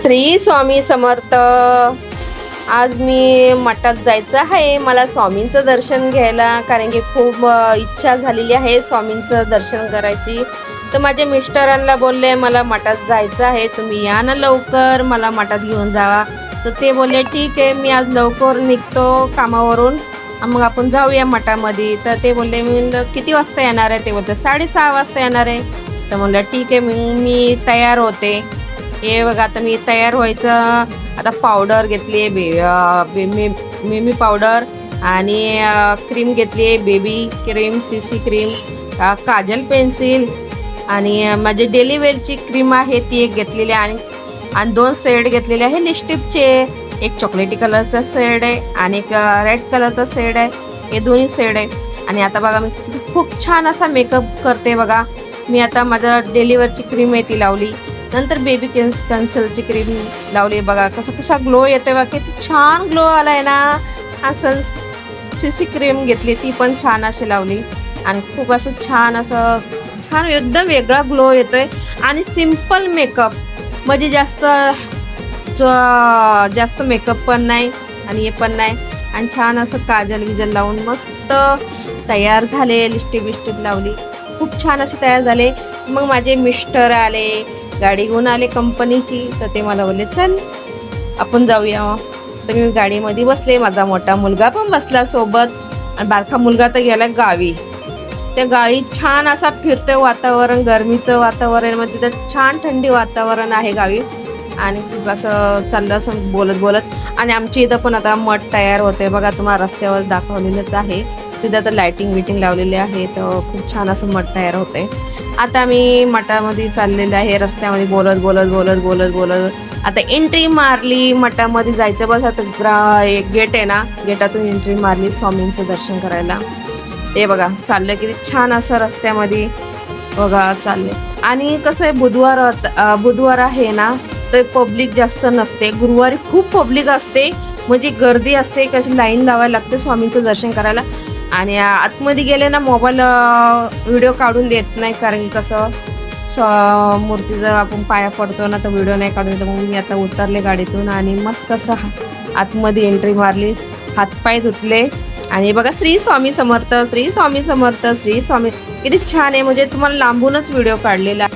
श्री स्वामी समर्थ। आज मी मठात जायचं आहे मला स्वामींचं दर्शन घ्यायला, कारण की खूप इच्छा झालेली आहे स्वामींचं दर्शन करायची। तर माझ्या मिस्टरांना बोलले मला मठात जायचं आहे, तुम्ही या ना लवकर, मला मठात घेऊन जावा। तर ते बोलले ठीक आहे, मी आज लवकर निघतो कामावरून, मग आपण जाऊया मठामध्ये। तर ते बोलले मी किती वाजता येणार आहे, ते बोलते 6:30 वाजता येणार आहे। तर म्हणलं ठीक आहे, मी तयार होते। हे बघा आता मी तयार व्हायचं, आता पावडर घेतली मेमी पावडर आणि क्रीम घेतली आहे, baby cream, CC cream, Kajal pencil आणि माझी डेली वेअरची क्रीम आहे ती एक घेतलेली आहे आणि 2 शेड घेतलेले आहे लिपस्टिकचे। एक चॉकलेटी कलरचा शेड आहे आणि एक रेड कलरचा शेड आहे, हे दोन्ही शेड आहे। आणि आता बघा मी खूप छान असा मेकअप करते बघा। मी आता माझा डेली वेअरची क्रीम आहे ती लावली, नंतर बेबी कन्सलची क्रीम लावली, बघा कसा ग्लो येते बघा, किती छान ग्लो आलाय ना। आणि सीसी क्रीम घेतली ती पण छान अशी लावली आणि खूप असं छान एकदम वेगळा ग्लो येतोय। आणि सिंपल मेकअप म्हणजे जास्त मेकअप पण नाही आणि हे पण नाही, आणि छान असं काजल विजल लावून मस्त तयार झाले, लिपस्टिक लावली, खूप छान असे तयार झाले। मग माझे मिस्टर आले, गाडी घेऊन आले कंपनीची, तर ते मला बोलले चल आपण जाऊया। तर मी गाडीमध्ये बसले, माझा मोठा मुलगा पण बसला सोबत आणि बारका मुलगा तर गेला गावी। त्या गावी छान असा फिरतोय, वातावरण गरमीचं वातावरण, म्हणजे तिथं छान थंडी वातावरण आहे गावी, आणि खूप असं चाललं असं बोलत। आणि आमच्या इथं पण आता मठ तयार होते बघा, तुम्हाला रस्त्यावर दाखवलेलंच आहे, तिथं आता लायटिंग लावलेली आहे, तर खूप छान असं मठ तयार होते। आता मी मठामध्ये चाललेलं आहे, रस्त्यामध्ये बोलत आता एंट्री मारली मठामध्ये जायचं, बस आता एक गेट आहे ना, गेटातून एंट्री मारली स्वामींचं दर्शन करायला। ते बघा चाललं किती छान असं रस्त्यामध्ये बघा चालले। आणि कसं आहे बुधवार आहे ना, तर पब्लिक जास्त नसते, गुरुवारी खूप पब्लिक असते, म्हणजे गर्दी असते, कशी लाईन लावायला लागते स्वामींचं दर्शन करायला। आणि आतमध्ये गेले ना मोबाईल व्हिडिओ काढून देत नाही, कारण की कसं मूर्तीचं आपण पाया पडतो ना, तर व्हिडिओ नाही काढून देत। मग मी आता उतरले गाडीतून आणि मस्त असं आतमध्ये एंट्री मारली, हातपाय धुतले आणि बघा श्री स्वामी समर्थ, श्री स्वामी समर्थ, श्री स्वामी, किती छान आहे, म्हणजे तुम्हाला लांबूनच व्हिडिओ काढलेला।